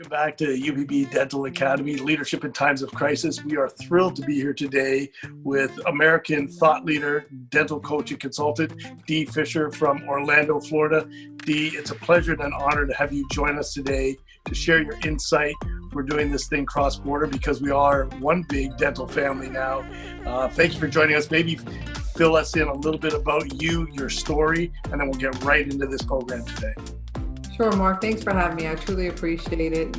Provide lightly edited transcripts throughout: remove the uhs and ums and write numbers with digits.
Welcome back to UBB Dental Academy, Leadership in Times of Crisis. We are thrilled to be here today with American thought leader, dental coach and consultant, Dee Fischer from Orlando, Florida. Dee, it's a pleasure and an honor to have you join us today to share your insight. We're doing this thing cross-border because we are one big dental family now. Thank you for joining us. Maybe fill us in a little bit about you, your story, and then we'll get right into this program today. Sure, Mark. Thanks for having me. I truly appreciate it.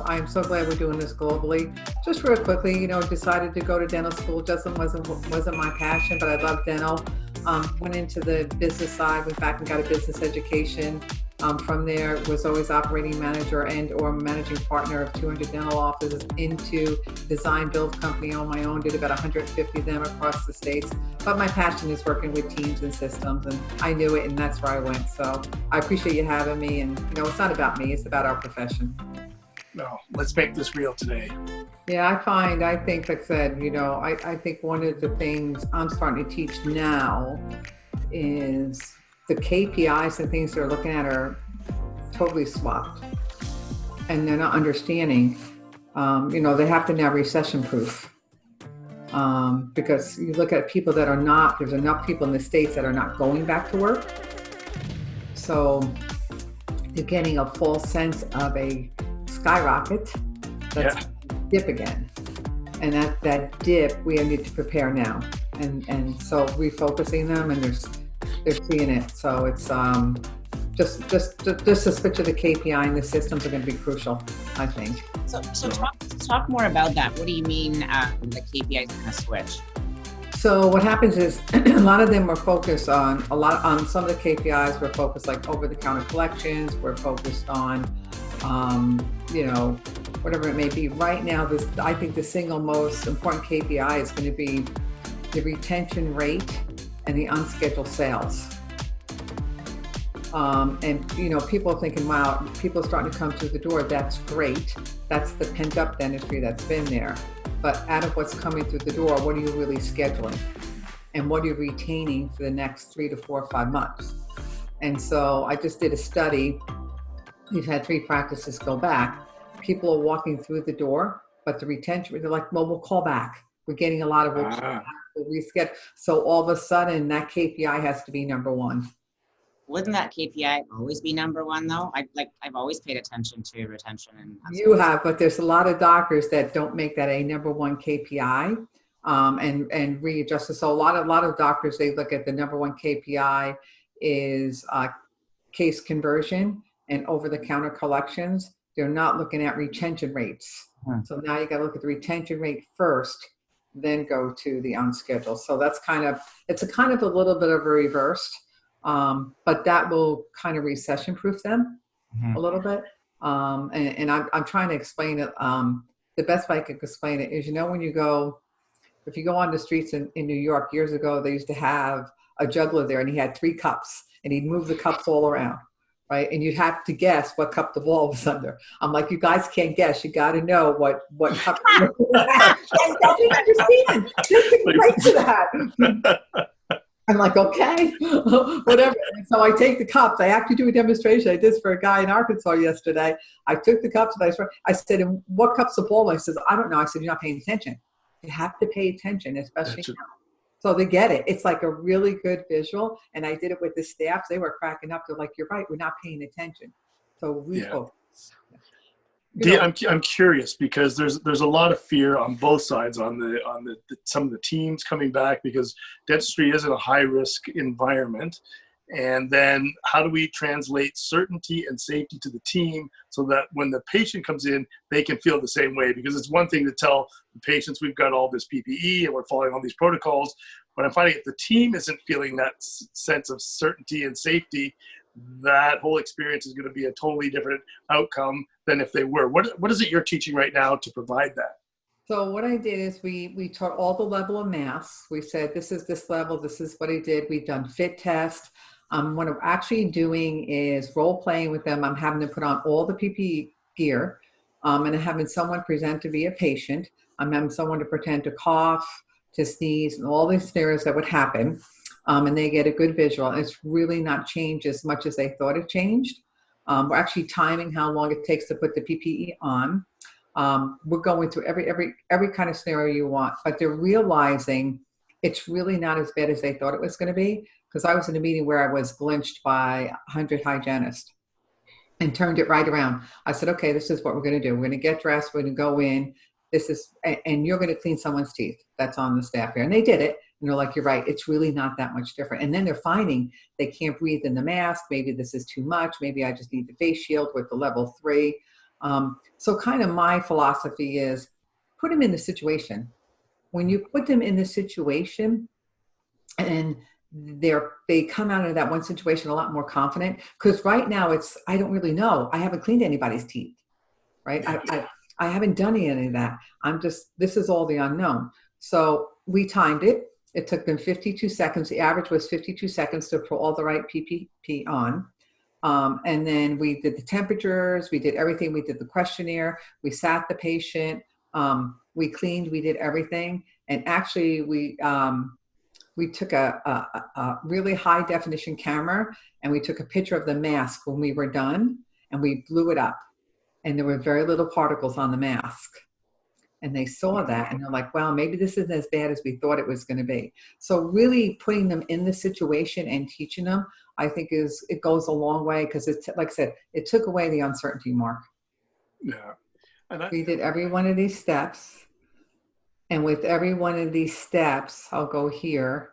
I'm so glad we're doing this globally. Just real quickly, decided to go to dental school. Just wasn't my passion, but I love dental. Went into the business side, went back and got a business education. From there, was always operating manager and or managing partner of 200 dental offices into design build company on my own, did about 150 of them across the States. But my passion is working with teams and systems, and I knew it, and that's where I went. So I appreciate you having me. And, it's not about me, it's about our profession. No, let's make this real today. Yeah, I think, like I said, I think one of the things I'm starting to teach now is the KPIs and things they're looking at are totally swapped, and they're not understanding. They have to now recession proof, because you look at people that are not. There's enough people in the States that are not going back to work, so you're getting a false sense of a skyrocket that's dip again, and that dip we need to prepare now, and so refocusing them, and they're seeing it. So it's just a switch of the KPI and the systems are going to be crucial, I think. So talk more about that. What do you mean the KPI is going to switch? So what happens is a lot of them are focused on some of the KPIs. We're focused like over-the-counter collections. We're focused on whatever it may be. Right now, I think the single most important KPI is going to be the retention rate and the unscheduled sales. People are thinking, wow, people are starting to come through the door. That's great. That's the pent-up dentistry that's been there. But out of what's coming through the door, what are you really scheduling? And what are you retaining for the next 3 to 4 or 5 months? And so I just did a study. We've had 3 practices go back. People are walking through the door, but the retention, they're like, well, we'll call back. We're getting a lot of reschedule. So all of a sudden, that KPI has to be number 1. Wouldn't that KPI always be number 1 though? I've always paid attention to retention and. You have, but there's a lot of doctors that don't make that a number 1 KPI, and readjust it. So a lot of doctors, they look at the number 1 KPI is case conversion and over-the-counter collections. They're not looking at retention rates. So now you got to look at the retention rate first, then go to the unscheduled. So that's it's a kind of a little bit of a reversed, but that will kind of recession proof them a little bit. And I'm trying to explain it. The best way I could explain it is, if you go on the streets in New York years ago, they used to have a juggler there, and he had 3 cups, and he'd move the cups all around. Right, and you'd have to guess what cup the ball was under. I'm like, you guys can't guess. You got to know what cup. I don't understand. They can relate to that. I'm like, okay, whatever. And so I take the cups. I actually do a demonstration. I did this for a guy in Arkansas yesterday. I took the cups and I said, and what cup's the ball? And he says, I don't know. I said, you're not paying attention. You have to pay attention, especially now. So they get it. It's like a really good visual. And I did it with the staff. They were cracking up. They're like, you're right. We're not paying attention. So we focus. Dee, I'm curious because there's a lot of fear on both sides on some of the teams coming back, because dentistry is in a high risk environment. And then how do we translate certainty and safety to the team so that when the patient comes in, they can feel the same way? Because it's one thing to tell the patients we've got all this PPE and we're following all these protocols, but I'm finding if the team isn't feeling that sense of certainty and safety, that whole experience is going to be a totally different outcome than if they were. What is it you're teaching right now to provide that? So what I did is we taught all the level of masks. We said, this is this level, this is what I did. We've done fit test. What I'm actually doing is role playing with them. I'm having them put on all the PPE gear, and having someone present to be a patient. I'm having someone to pretend to cough, to sneeze, and all these scenarios that would happen. And they get a good visual. And it's really not changed as much as they thought it changed. We're actually timing how long it takes to put the PPE on. We're going through every kind of scenario you want, but they're realizing it's really not as bad as they thought it was going to be. Because I was in a meeting where I was lynched by 100 hygienists and turned it right around. I said, okay, this is what we're going to do. We're going to get dressed. We're going to go in. And you're going to clean someone's teeth that's on the staff here. And they did it. And they're like, you're right. It's really not that much different. And then they're finding they can't breathe in the mask. Maybe this is too much. Maybe I just need the face shield with the level 3. So kind of my philosophy is put them in the situation. When you put them in the situation and they come out of that one situation a lot more confident, because right now I don't really know. I haven't cleaned anybody's teeth, right? I haven't done any of that. This is all the unknown. So we timed it. It took them 52 seconds. The average was 52 seconds to put all the right PPE on. And then we did the temperatures. We did everything. We did the questionnaire. We sat the patient. We cleaned. We did everything. And actually, we took a really high definition camera and we took a picture of the mask when we were done and we blew it up. And there were very little particles on the mask. And they saw that and they're like, well, maybe this isn't as bad as we thought it was going to be. So really putting them in the situation and teaching them, I think it goes a long way, because it's, like I said, it took away the uncertainty, Mark. Yeah. We did every one of these steps. And with every one of these steps, I'll go here,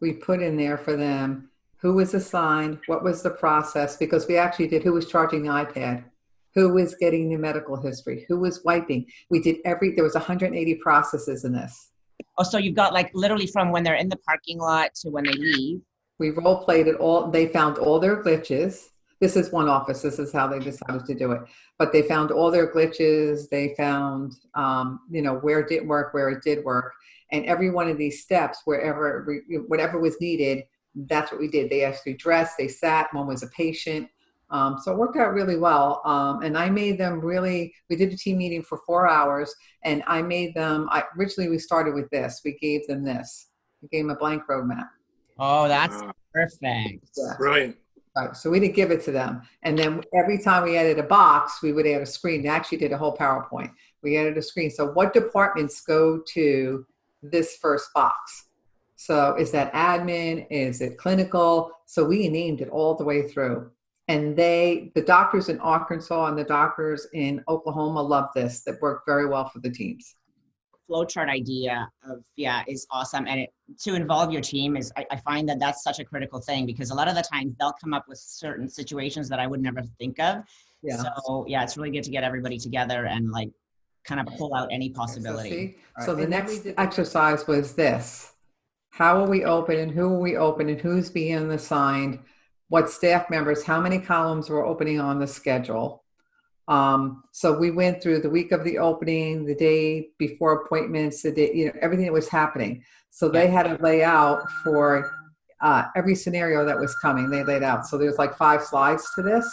we put in there for them who was assigned, what was the process, because we actually did who was charging the iPad, who was getting the medical history, who was wiping. We did there was 180 processes in this. Oh, so you've got like literally from when they're in the parking lot to when they leave. We role played it all. They found all their glitches. This is one office. This is how they decided to do it. But they found all their glitches. They found, where it didn't work, where it did work. And every one of these steps, whatever was needed, that's what we did. They actually dressed, they sat, one was a patient. So it worked out really well. And I made them we did a team meeting for 4 hours and I made them, originally we started with this. We gave them this. We gave them a blank roadmap. Oh, that's perfect. Yeah. Brilliant. Right. So we didn't give it to them. And then every time we added a box, we would add a screen. We actually did a whole PowerPoint. We added a screen. So what departments go to this first box? So is that admin? Is it clinical? So we named it all the way through. And the doctors in Arkansas and the doctors in Oklahoma love this. That worked very well for the teams. Flowchart idea is awesome. And to involve your team I find that that's such a critical thing, because a lot of the times they'll come up with certain situations that I would never think of. Yeah. So it's really good to get everybody together and like kind of pull out any possibility. So the next exercise was this. How are we open and who are we open and who's being assigned? What staff members, how many columns were opening on the schedule? So we went through the week of the opening, the day before appointments, the day, everything that was happening. So they had to lay out for every scenario that was coming. They laid out. So there's like 5 slides to this.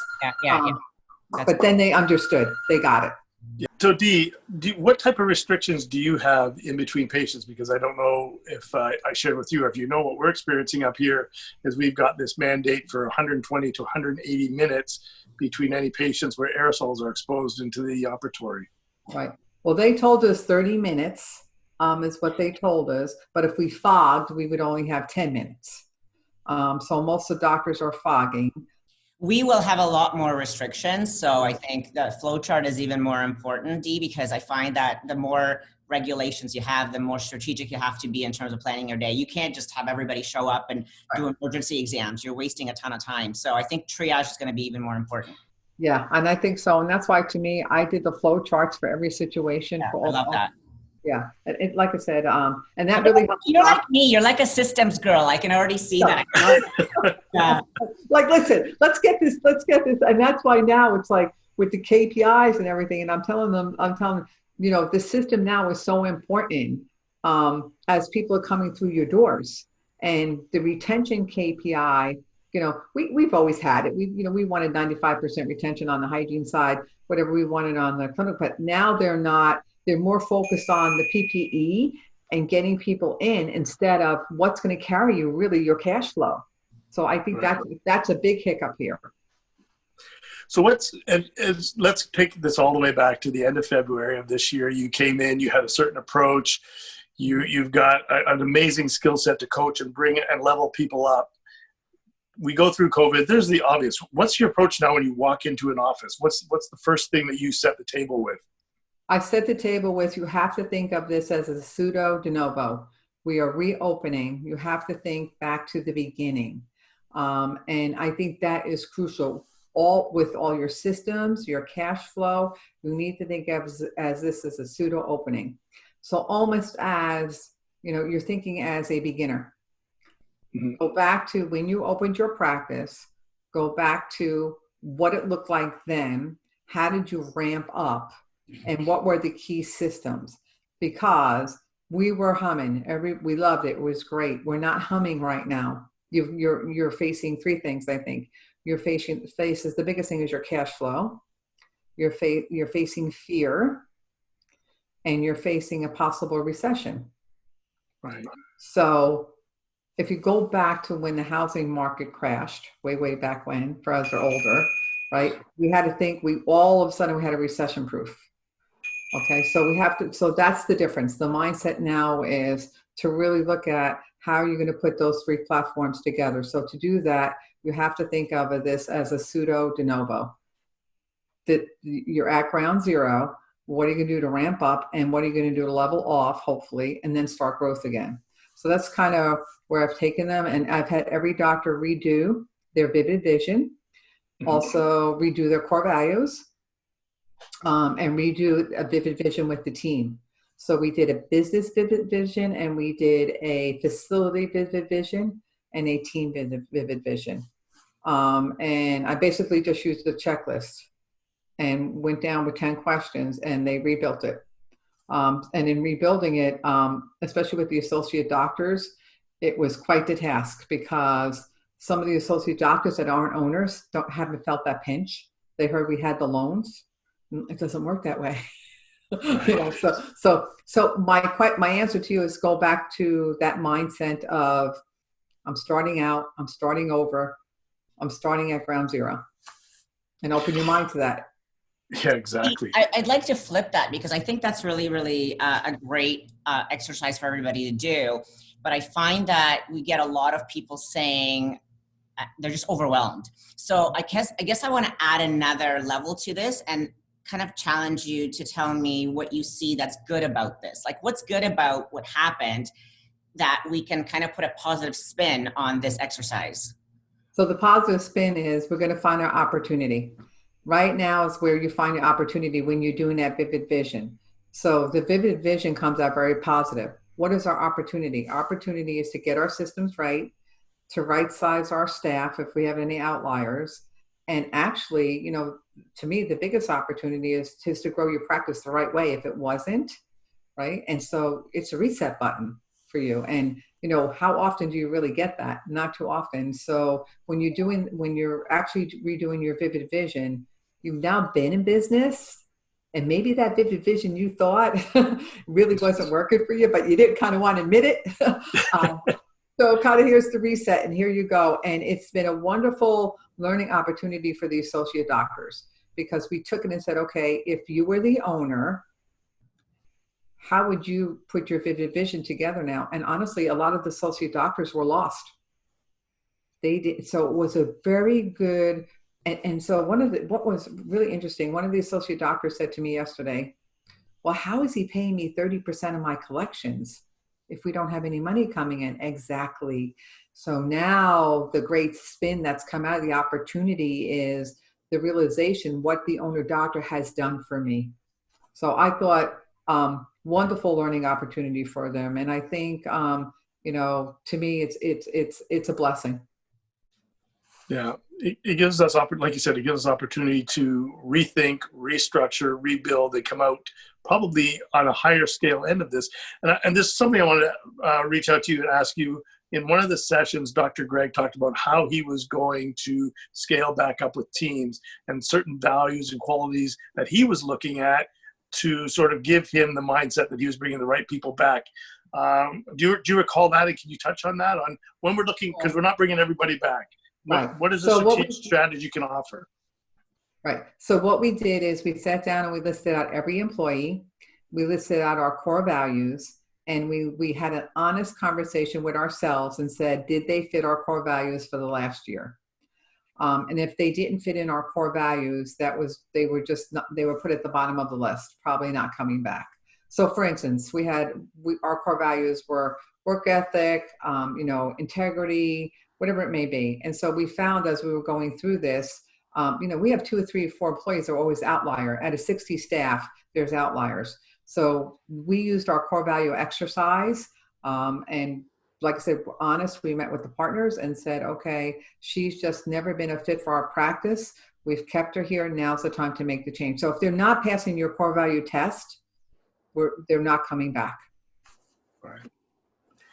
But then they understood. They got it. Yeah. So Dee, what type of restrictions do you have in between patients? Because I don't know if I shared with you, or if you know what we're experiencing up here is we've got this mandate for 120 to 180 minutes between any patients where aerosols are exposed into the operatory. Right. Well, they told us 30 minutes is what they told us. But if we fogged, we would only have 10 minutes. So most of the doctors are fogging. We will have a lot more restrictions. So I think the flowchart is even more important, Dee, because I find that the more regulations you have, the more strategic you have to be in terms of planning your day. You can't just have everybody show up and do emergency exams. You're wasting a ton of time. So I think triage is going to be even more important. Yeah, and I think so. And that's why, to me, I did the flow charts for every situation. Yeah, I love that. Yeah, like I said, and that really helps. You're like me. You're like a systems girl. I can already see that. Like, listen, let's get this. And that's why now it's like with the KPIs and everything. And I'm telling them, the system now is so important as people are coming through your doors. And the retention KPI, we've always had it. We wanted 95% retention on the hygiene side, whatever we wanted on the clinical. But now they're not. They're more focused on the PPE and getting people in instead of what's going to carry you, really, your cash flow. So I think that's a big hiccup here. So let's take this all the way back to the end of February of this year. You came in, you had a certain approach. You've got an amazing skill set to coach and bring and level people up. We go through COVID. There's the obvious. What's your approach now when you walk into an office? What's the first thing that you set the table with? I set the table with, you have to think of this as a pseudo de novo. We are reopening. You have to think back to the beginning. And I think that is crucial. With all your systems, your cash flow, you need to think of as this as a pseudo opening. So almost as, you're thinking as a beginner. Mm-hmm. Go back to when you opened your practice, go back to what it looked like then. How did you ramp up? And what were the key systems? Because we were humming. We loved it. It was great. We're not humming right now. You're facing three things, I think. You're facing the biggest thing is your cash flow. You're facing fear, and you're facing a possible recession. Right. So if you go back to when the housing market crashed, way back when, for us who are older, right? We had to think all of a sudden we had a recession proof. Okay, so that's the difference. The mindset now is to really look at how you're going to put those three platforms together. So to do that, you have to think of this as a pseudo de novo. That you're at ground zero. What are you going to do to ramp up, and what are you going to do to level off, hopefully, and then start growth again? So that's kind of where I've taken them, and I've had every doctor redo their vivid vision, also redo their core values, and redo a vivid vision with the team. So we did a business vivid vision, and we did a facility vivid vision, and a team vivid vision. And I basically just used the checklist and went down with 10 questions, and they rebuilt it. And in rebuilding it, especially with the associate doctors, it was quite the task, because some of the associate doctors that aren't owners haven't felt that pinch. They heard we had the loans. It doesn't work that way. So my answer to you is go back to that mindset of I'm starting out, I'm starting over, I'm starting at ground zero, and open your mind to that. Yeah, exactly. I'd like to flip that, because I think that's really, really a great exercise for everybody to do. But I find that we get a lot of people saying they're just overwhelmed. So I guess I want to add another level to this and kind of challenge you to tell me what you see that's good about this. Like, what's good about what happened that we can kind of put a positive spin on this exercise? So the positive spin is we're going to find our opportunity. Right now is where you find your opportunity when you're doing that vivid vision. So the vivid vision comes out very positive. What is our opportunity? Our opportunity is to get our systems right, to right size our staff if we have any outliers. And actually, to me, the biggest opportunity is to grow your practice the right way if it wasn't, right? And so it's a reset button for you. And, how often do you really get that? Not too often. So when you're actually redoing your vivid vision, you've now been in business, and maybe that vivid vision you thought really wasn't working for you, but you didn't kind of want to admit it. So kind of here's the reset, and here you go. And it's been a wonderful learning opportunity for the associate doctors, because we took it and said, okay, if you were the owner, how would you put your vivid vision together now? And honestly, a lot of the associate doctors were lost. They did. So it was a very good, and so what was really interesting, one of the associate doctors said to me yesterday, well, how is he paying me 30% of my collections if we don't have any money coming in? Exactly. So now the great spin that's come out of the opportunity is the realization what the owner doctor has done for me. So I thought, wonderful learning opportunity for them. And I think, to me, it's a blessing. Yeah, it gives us, like you said, it gives us opportunity to rethink, restructure, rebuild. They come out probably on a higher scale end of this. And this is something I want to reach out to you and ask you. In one of the sessions, Dr. Greg talked about how he was going to scale back up with teams and certain values and qualities that he was looking at to sort of give him the mindset that he was bringing the right people back. Do you recall that? And can you touch on that? On when we're looking, because we're not bringing everybody back. Right. What is the strategic strategy you can offer? Right. So what we did is we sat down and we listed out every employee. We listed out our core values, and we had an honest conversation with ourselves and said, did they fit our core values for the last year? And if they didn't fit in our core values, they were put at the bottom of the list, probably not coming back. So for instance, our core values were work ethic, integrity, whatever it may be. And so we found as we were going through this, we have 2 or 3 or 4 employees that are always outlier. Out of 60 staff, there's outliers. So we used our core value exercise. And like I said, we're honest. We met with the partners and said, okay, she's just never been a fit for our practice. We've kept her here. Now's the time to make the change. So if they're not passing your core value test, they're not coming back. Right.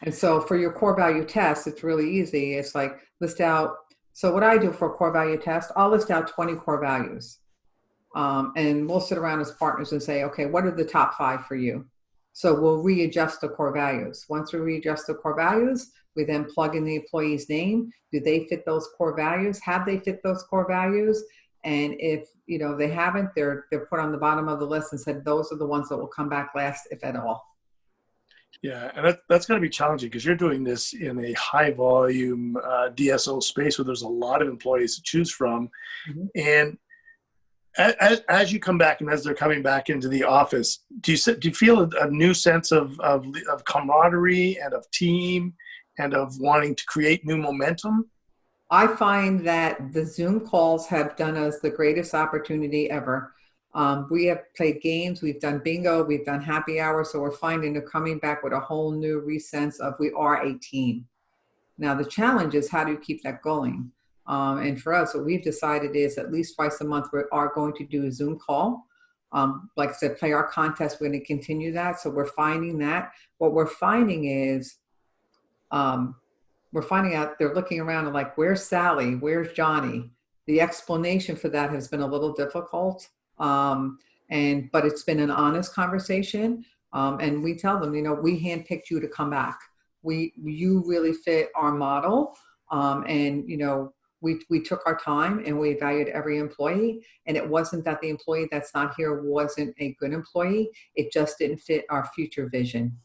And so for your core value test, it's really easy. It's like list out. So what I do for a core value test, I'll list out 20 core values. And we'll sit around as partners and say, okay, what are the top 5 for you? So we'll readjust the core values. Once we readjust the core values, we then plug in the employee's name. Do they fit those core values? Have they fit those core values? And if they haven't, they're put on the bottom of the list and said, those are the ones that will come back last, if at all. Yeah, and that's going to be challenging because you're doing this in a high volume DSO space where there's a lot of employees to choose from. Mm-hmm. And as you come back and as they're coming back into the office, do you feel a new sense of camaraderie and of team and of wanting to create new momentum? I find that the Zoom calls have done us the greatest opportunity ever. We have played games, we've done bingo, we've done happy hour, so we're finding they're coming back with a whole new sense of we are a team. Now the challenge is how do you keep that going? And for us, what we've decided is at least twice a month we are going to do a Zoom call. Like I said, play our contest, we're going to continue that. So we're finding that. What we're finding is we're finding out they're looking around and like, where's Sally? Where's Johnny? The explanation for that has been a little difficult. But it's been an honest conversation. And we tell them, we handpicked you to come back. You really fit our model. We took our time and we evaluated every employee, and it wasn't that the employee that's not here wasn't a good employee. It just didn't fit our future vision.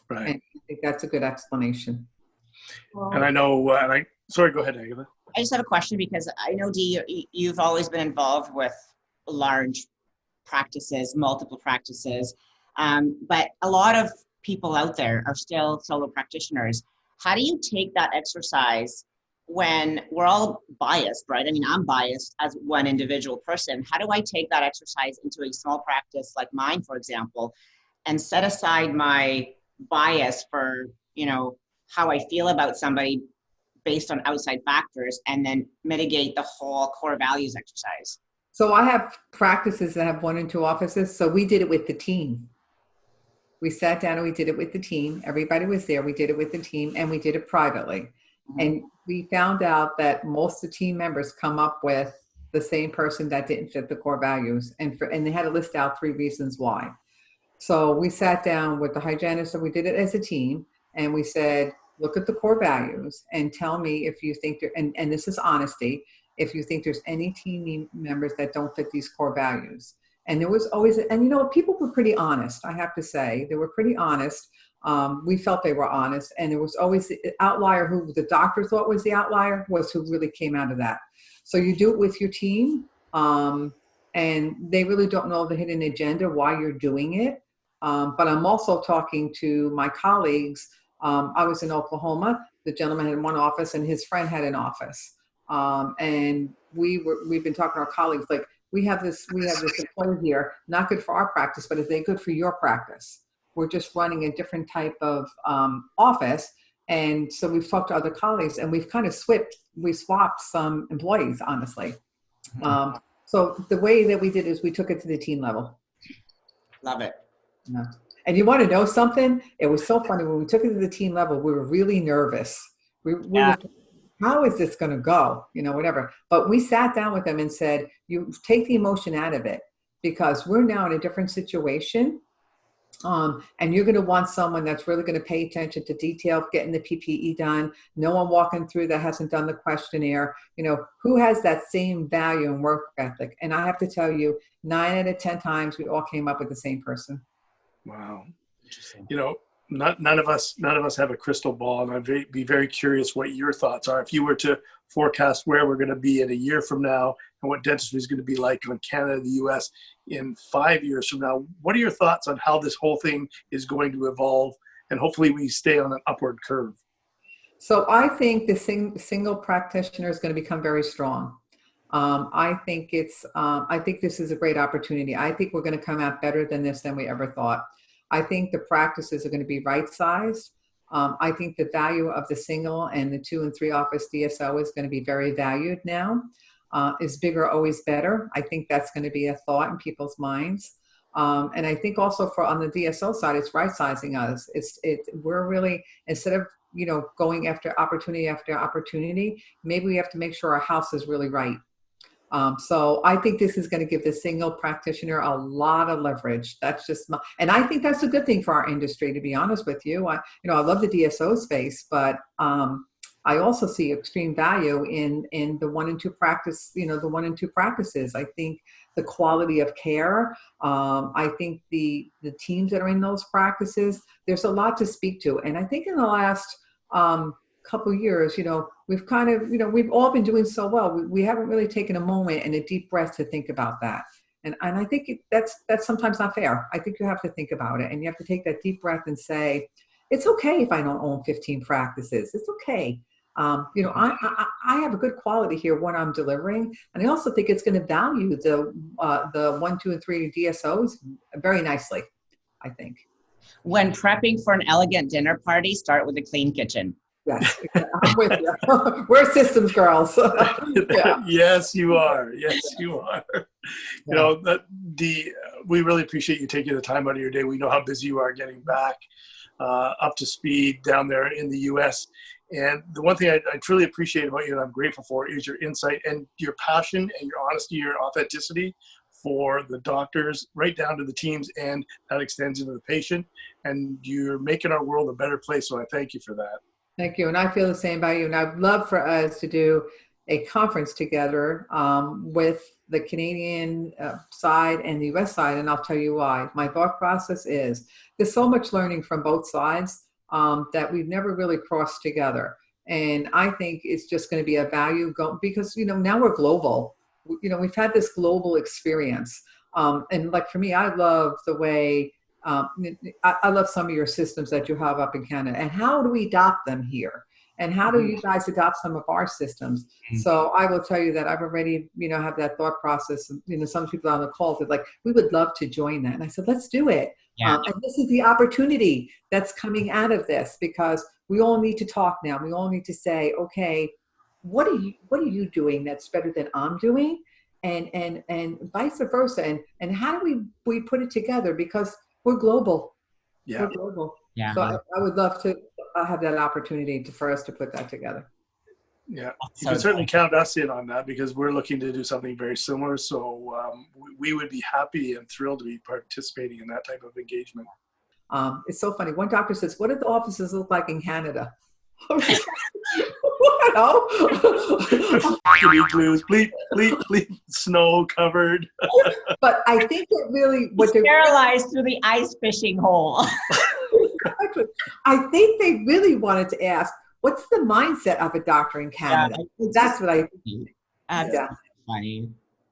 Right. And I think that's a good explanation. And I know, sorry, go ahead, Agatha. I just have a question because I know, Dee, you've always been involved with large practices, multiple practices, but a lot of people out there are still solo practitioners. How do you take that exercise when we're all biased, right? I mean, I'm biased as one individual person. How do I take that exercise into a small practice like mine, for example, and set aside my bias for, how I feel about somebody based on outside factors and then mitigate the whole core values exercise? So I have practices that have 1 and 2 offices. So we did it with the team. We sat down and we did it with the team. Everybody was there. We did it with the team and we did it privately. Mm-hmm. And we found out that most of the team members come up with the same person that didn't fit the core values. And they had to list out 3 reasons why. So we sat down with the hygienist and we did it as a team. And we said, look at the core values and tell me if you think, and this is honesty, if you think there's any team members that don't fit these core values. And there was always, and people were pretty honest, I have to say. They were pretty honest. We felt they were honest. And there was always the outlier who the doctor thought was the outlier was who really came out of that. So you do it with your team, and they really don't know the hidden agenda, why you're doing it. But I'm also talking to my colleagues. I was in Oklahoma. The gentleman had 1 office and his friend had an office. And we've been talking to our colleagues, like, we have this employee here, not good for our practice, but is they good for your practice? We're just running a different type of office. And so we've talked to other colleagues and we've kind of swapped some employees, honestly. So the way that we did is we took it to the team level. Love it. Yeah. And you want to know something? It was so funny. When we took it to the team level, we were really nervous. We were, how is this going to go? Whatever. But we sat down with them and said, you take the emotion out of it because we're now in a different situation. And you're going to want someone that's really going to pay attention to detail, getting the PPE done. No one walking through that hasn't done the questionnaire. Who has that same value and work ethic? And I have to tell you, 9 out of 10 times we all came up with the same person. Wow. Interesting. None of us have a crystal ball, and I'd be very curious what your thoughts are. If you were to forecast where we're going to be in a year from now and what dentistry is going to be like in Canada, the US in 5 years from now, what are your thoughts on how this whole thing is going to evolve, and hopefully we stay on an upward curve? So I think the single practitioner is going to become very strong. I think this is a great opportunity. I think we're going to come out better than this than we ever thought. I think the practices are going to be right-sized. I think the value of the single and the 2 and 3 office DSO is going to be very valued now. Is bigger always better? I think that's going to be a thought in people's minds. And I think also on the DSO side, it's right-sizing us. We're really, instead of going after opportunity, maybe we have to make sure our house is really right. So I think this is going to give the single practitioner a lot of leverage. That's just and I think that's a good thing for our industry, to be honest with you. I love the DSO space, but I also see extreme value in the 1 and 2 practice, the 1 and 2 practices. I think the quality of care, I think the teams that are in those practices, there's a lot to speak to. And I think in the last couple of years, we've kind of, we've all been doing so well. We haven't really taken a moment and a deep breath to think about that. And I think that's sometimes not fair. I think you have to think about it, and you have to take that deep breath and say, it's okay if I don't own 15 practices. It's okay. I have a good quality here when I'm delivering. And I also think it's going to value the 1, 2, and 3 DSOs very nicely, I think. When prepping for an elegant dinner party, start with a clean kitchen. Yes, I'm with you. We're systems girls. Yeah. Yes, you are. Yes, you are. Yeah. We really appreciate you taking the time out of your day. We know how busy you are getting back up to speed down there in the U.S. And the one thing I truly appreciate about you and I'm grateful for is your insight and your passion and your honesty, your authenticity for the doctors, right down to the teams, and that extends into the patient. And you're making our world a better place, so I thank you for that. Thank you. And I feel the same about you. And I'd love for us to do a conference together with the Canadian side and the US side. And I'll tell you why. My thought process is there's so much learning from both sides that we've never really crossed together. And I think it's just going to be a value because, now we're global. We've had this global experience. And like for me, I love the way I love some of your systems that you have up in Canada, and how do we adopt them here? And how do you guys adopt some of our systems? So I will tell you that I've already, have that thought process. Some people on the call said, like, we would love to join that. And I said, let's do it. Yeah. And this is the opportunity that's coming out of this, because we all need to talk now. We all need to say, okay, what are you doing that's better than I'm doing? And vice versa. And how do we put it together? Because we're global. Yeah. We're global. Yeah. So I would love to have that opportunity for us to put that together. Yeah. You can certainly count us in on that, because we're looking to do something very similar. So we would be happy and thrilled to be participating in that type of engagement. It's so funny. One doctor says, what do the offices look like in Canada? Igloos, bleep, bleep, bleep, snow covered. But I think that really what they're paralyzed through the ice fishing hole. Exactly. I think they really wanted to ask, what's the mindset of a doctor in Canada? Yeah, that's what I think. Yeah. Funny.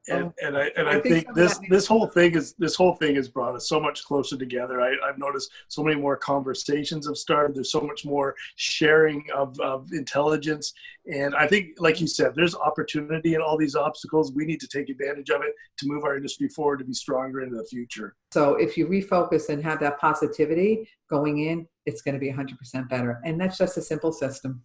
And I think this whole thing has brought us so much closer together. I've noticed so many more conversations have started. There's so much more sharing of intelligence. And I think, like you said, there's opportunity in all these obstacles. We need to take advantage of it to move our industry forward, to be stronger into the future. So if you refocus and have that positivity going in, it's going to be 100% better. And that's just a simple system.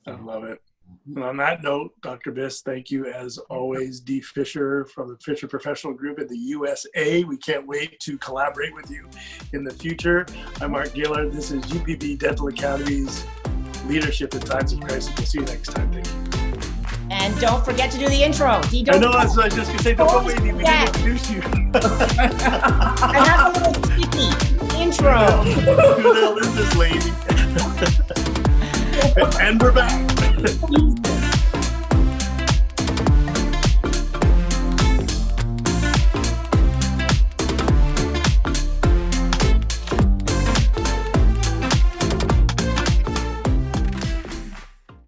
I love it. And on that note, Dr. Biss, thank you as always. Dee Fischer from the Fischer Professional Group in the USA. We can't wait to collaborate with you in the future. I'm Mark Gillard. This is UPB Dental Academy's Leadership in Times of Crisis. We'll see you next time. Thank you. And don't forget to do the intro. Dee, I know, that's what I was just going to say. Don't wait, we need to introduce you. I have a little sticky. intro. Who the hell is this lady? And we're back.